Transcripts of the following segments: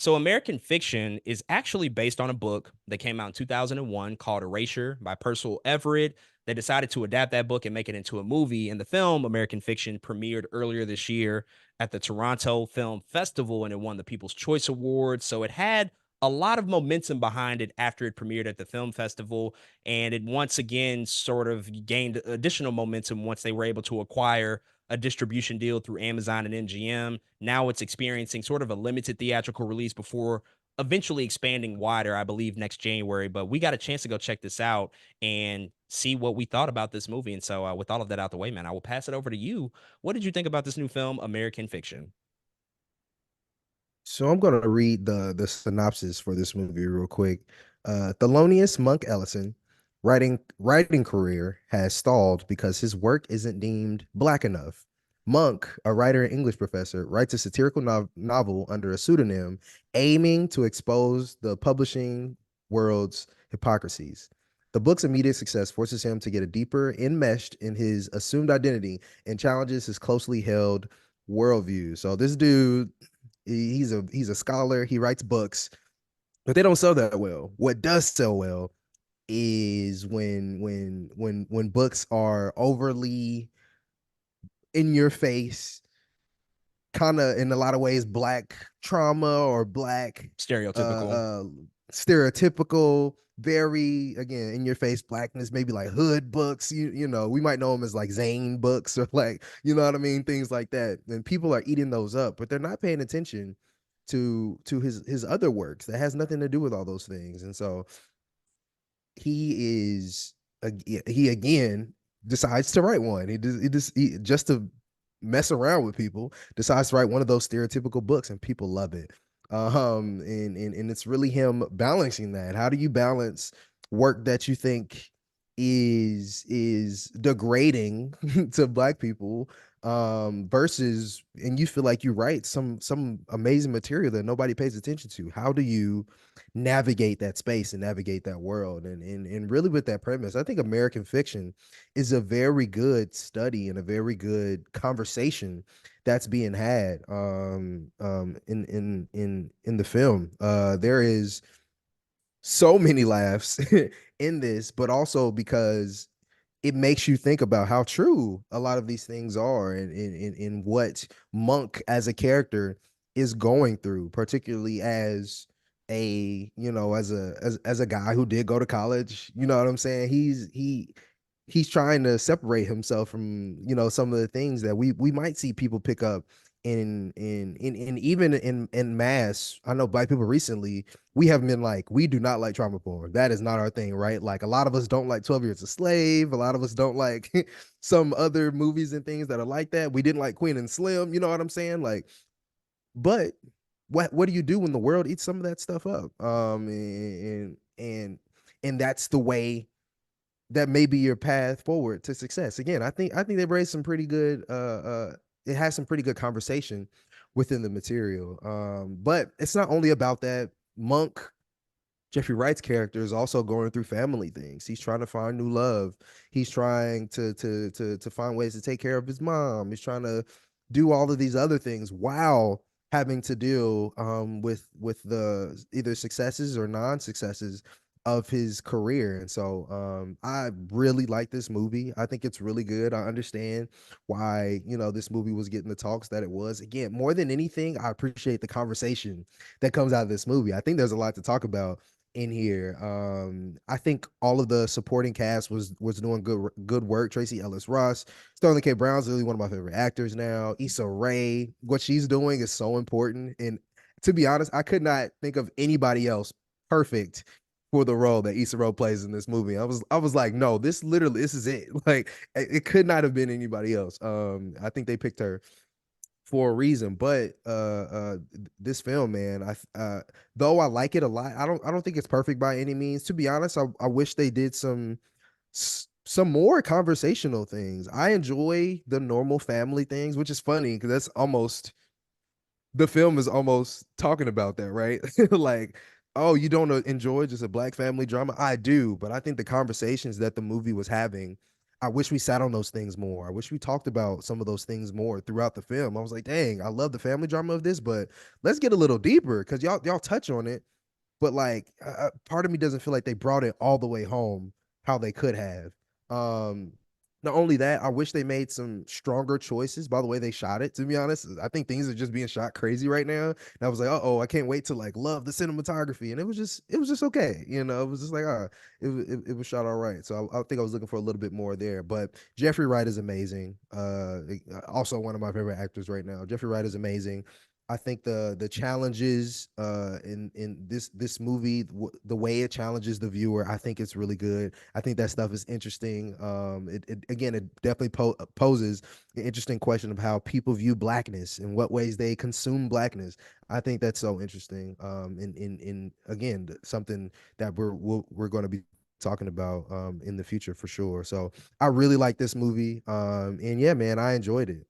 So, American Fiction is actually based on a book that came out in 2001 called Erasure by Percival Everett. They decided to adapt that book and make it into a movie. And the film, American Fiction, premiered earlier this year at the Toronto Film Festival and it won the People's Choice Award. So, it had a lot of momentum behind it after it premiered at the film festival. And it once again sort of gained additional momentum once they were able to acquire a distribution deal through Amazon and MGM. Now it's experiencing sort of a limited theatrical release before eventually expanding wider, I believe, next January. But we got a chance to go check this out and see what we thought about this movie. And so, with all of that out the way, man, I will pass it over to you. What did you think about this new film, American Fiction? So I'm gonna read the synopsis for this movie real quick. Thelonious Monk Ellison writing career has stalled because his work isn't deemed black enough. Monk, a writer and English professor, writes a satirical novel under a pseudonym, aiming to expose the publishing world's hypocrisies. The book's immediate success forces him to get a deeper enmeshed in his assumed identity and challenges his closely held worldview. So this dude he's a scholar. He writes books, but they don't sell that well. What does sell well is when books are overly in your face, kind of in a lot of ways black trauma or black Stereotypical. uh stereotypical, very again in your face blackness, maybe like hood books, you know, we might know them as like Zane books or like, you know what I mean, things like that. And people are eating those up, but they're not paying attention to his other works that has nothing to do with all those things. And so he again decides to write one. Just to mess around with people, decides to write one of those stereotypical books, and people love it. And it's really him balancing that. How do you balance work that you think is degrading to black people, versus, and you feel like you write some amazing material that nobody pays attention to? How do you navigate that space and navigate that world? And really, with that premise, I think American Fiction is a very good study and a very good conversation that's being had in the film. There is so many laughs in this, but also because it makes you think about how true a lot of these things are, and what Monk as a character is going through, particularly as as a guy who did go to college. You know what I'm saying? He's trying to separate himself from, some of the things that we might see people pick up in even in mass. I know black people recently, we have been like, we do not like trauma porn. That is not our thing, right? Like, a lot of us don't like 12 Years a Slave. A lot of us don't like some other movies and things that are like that. We didn't like Queen and Slim, you know what I'm saying? Like, but what do you do when the world eats some of that stuff up? And that's the way that may be your path forward to success. Again, I think they've raised some pretty good it has some pretty good conversation within the material. But it's not only about that. Monk, Jeffrey Wright's character, is also going through family things. He's trying to find new love. He's trying to find ways to take care of his mom. He's trying to do all of these other things while having to deal with the either successes or non-successes of his career. And so I really like this movie. I think it's really good. I understand why, this movie was getting the talks that it was. Again, more than anything, I appreciate the conversation that comes out of this movie. I think there's a lot to talk about in here. I think all of the supporting cast was doing good work. Tracy Ellis Ross, Sterling K. Brown's really one of my favorite actors now. Issa Rae, what she's doing is so important. And to be honest, I could not think of anybody else perfect for the role that Issa Rae plays in this movie. I was like, no, this is it. Like, it could not have been anybody else. I think they picked her for a reason. But this film, man, though I like it a lot, I don't think it's perfect by any means. To be honest, I wish they did some more conversational things. I enjoy the normal family things, which is funny because that's almost the film is almost talking about that, right? Like, oh, you don't enjoy just a black family drama? I do, but I think the conversations that the movie was having I wish we sat on those things more. I wish we talked about some of those things more throughout the film. I was like, dang, I love the family drama of this, but let's get a little deeper because y'all touch on it, but like part of me doesn't feel like they brought it all the way home how they could have. Um, Not only that, I wish they made some stronger choices by the way they shot it. To be honest, I think things are just being shot crazy right now. And I was like, oh, I can't wait to like love the cinematography, and it was just okay. It was just like it was shot all right. So I think I was looking for a little bit more there. But Jeffrey Wright is amazing. Also one of my favorite actors right now. Jeffrey Wright is amazing. I think the challenges in this movie, the way it challenges the viewer, I think it's really good. I think that stuff is interesting. It again, it definitely poses an interesting question of how people view blackness and what ways they consume blackness. I think that's so interesting. In again, something that we're going to be talking about in the future for sure. So I really like this movie. And yeah, man, I enjoyed it.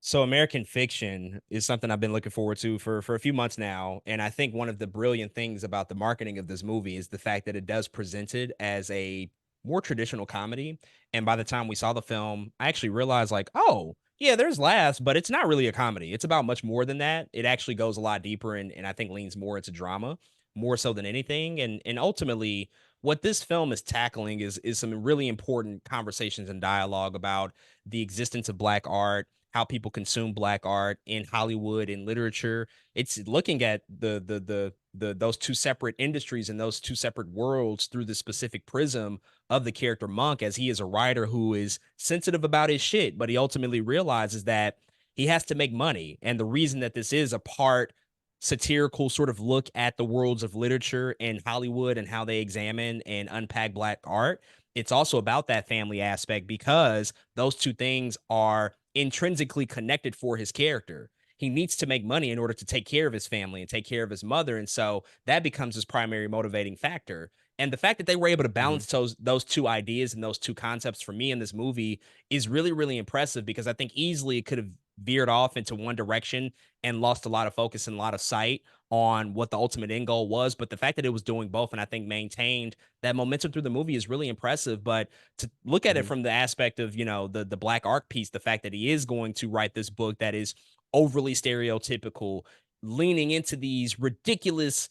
So American Fiction is something I've been looking forward to for a few months now, and I think one of the brilliant things about the marketing of this movie is the fact that it does present it as a more traditional comedy. And by the time we saw the film, I actually realized like, oh, yeah, there's laughs, but it's not really a comedy. It's about much more than that. It actually goes a lot deeper and I think leans more into drama, more so than anything. And ultimately, what this film is tackling is some really important conversations and dialogue about the existence of black art, how people consume black art in Hollywood and literature. It's looking at the those two separate industries and those two separate worlds through the specific prism of the character Monk, as he is a writer who is sensitive about his shit, but he ultimately realizes that he has to make money. And the reason that this is a part satirical sort of look at the worlds of literature and Hollywood and how they examine and unpack black art, it's also about that family aspect because those two things are intrinsically connected for his character. He needs to make money in order to take care of his family and take care of his mother. And so that becomes his primary motivating factor. And the fact that they were able to Hmm. balance those two ideas and those two concepts for me in this movie is really, really impressive because I think easily it could have veered off into one direction and lost a lot of focus and a lot of sight on what the ultimate end goal was. But the fact that it was doing both and I think maintained that momentum through the movie is really impressive. But to look at it Hmm. from the aspect of, the black art piece, the fact that he is going to write this book that is overly stereotypical, leaning into these ridiculous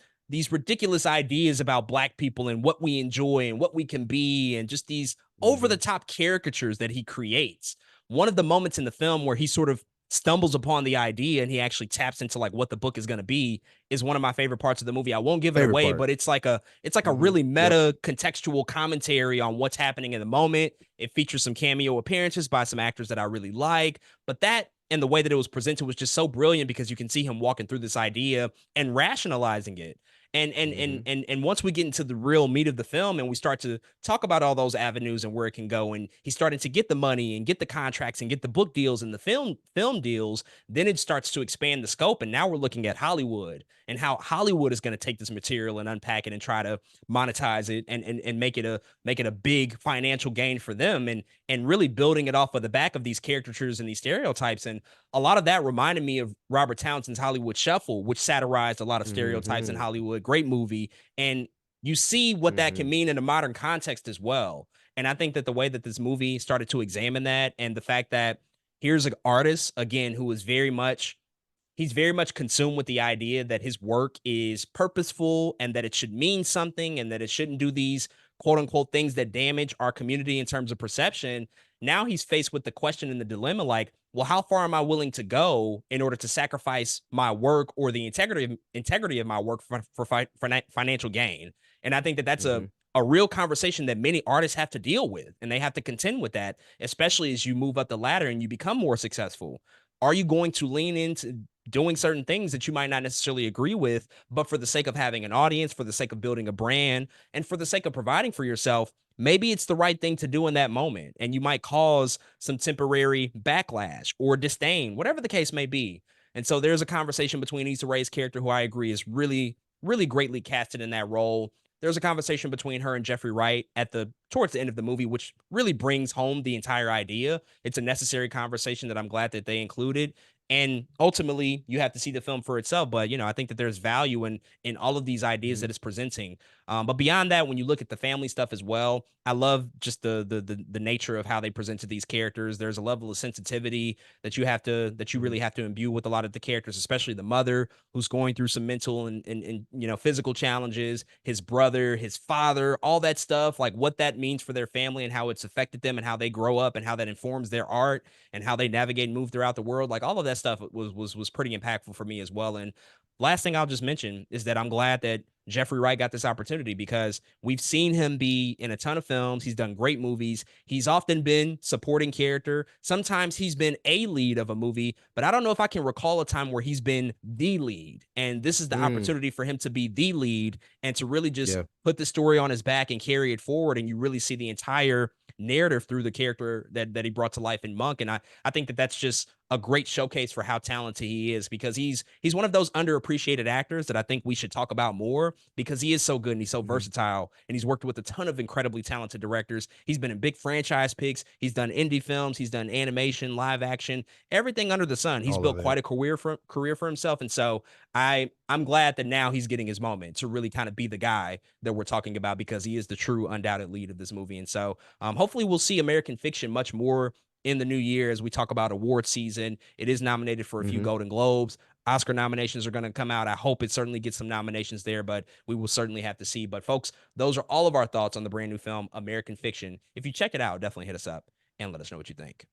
ideas about black people and what we enjoy and what we can be and just these over the Hmm. top caricatures that he creates. One of the moments in the film where he sort of stumbles upon the idea and he actually taps into like what the book is going to be is one of my favorite parts of the movie. I won't give it Favorite away, part. but it's like a Hmm. really Yep. meta contextual commentary on what's happening in the moment. It features some cameo appearances by some actors that I really like, but that and the way that it was presented was just so brilliant because you can see him walking through this idea and rationalizing it. Hmm. And once we get into the real meat of the film and we start to talk about all those avenues and where it can go, and he's starting to get the money and get the contracts and get the book deals and the film deals, then it starts to expand the scope. And now we're looking at Hollywood and how Hollywood is going to take this material and unpack it and try to monetize it and make it a big financial gain for them and really building it off of the back of these caricatures and these stereotypes. And a lot of that reminded me of Robert Townsend's Hollywood Shuffle, which satirized a lot of stereotypes in Hmm. Hollywood. Great movie. And you see what that can Hmm. mean in a modern context as well. And I think that the way that this movie started to examine that and the fact that here's an artist, again, who is he's very much consumed with the idea that his work is purposeful and that it should mean something and that it shouldn't do these quote unquote things that damage our community in terms of perception. Now he's faced with the question and the dilemma like, well, how far am I willing to go in order to sacrifice my work or the integrity of my work for financial gain? And I think that that's a Hmm. a real conversation that many artists have to deal with and they have to contend with that, especially as you move up the ladder and you become more successful. Are you going to lean into doing certain things that you might not necessarily agree with, but for the sake of having an audience, for the sake of building a brand, and for the sake of providing for yourself, maybe it's the right thing to do in that moment. And you might cause some temporary backlash or disdain, whatever the case may be. And so there's a conversation between Issa Rae's character, who I agree is really, really greatly casted in that role. There's a conversation between her and Jeffrey Wright at the towards the end of the movie, which really brings home the entire idea. It's a necessary conversation that I'm glad that they included. And ultimately, you have to see the film for itself. But I think that there's value in all of these ideas Mhm. that it's presenting. But beyond that, when you look at the family stuff as well, I love just the nature of how they presented these characters. There's a level of sensitivity that you Mhm. really have to imbue with a lot of the characters, especially the mother who's going through some mental and physical challenges, his brother, his father, all that stuff, like what that means for their family and how it's affected them and how they grow up and how that informs their art and how they navigate and move throughout the world. Like all of that stuff was pretty impactful for me as well. And last thing I'll just mention is that I'm glad that Jeffrey Wright got this opportunity because we've seen him be in a ton of films. He's done great movies. He's often been supporting character. Sometimes he's been a lead of a movie, but I don't know if I can recall a time where he's been the lead. And this is the Mm. opportunity for him to be the lead and to really just Yeah. put the story on his back and carry it forward. And you really see the entire narrative through the character that he brought to life in Monk. And I think that that's just a great showcase for how talented he is because he's one of those underappreciated actors that I think we should talk about more because he is so good and he's so Mhm. versatile and he's worked with a ton of incredibly talented directors. He's been in big franchise picks. He's done indie films. He's done animation, live action, everything under the sun. He's All of built it. quite a career for himself, and so I'm glad that now he's getting his moment to really kind of be the guy that we're talking about because he is the true undoubted lead of this movie. And so hopefully we'll see American Fiction much more in the new year as we talk about award season. It is nominated for a few Mhm. Golden Globes. Oscar nominations are going to come out. I hope it certainly gets some nominations there, but we will certainly have to see. But folks, those are all of our thoughts on the brand new film American Fiction. If you check it out, definitely hit us up and let us know what you think.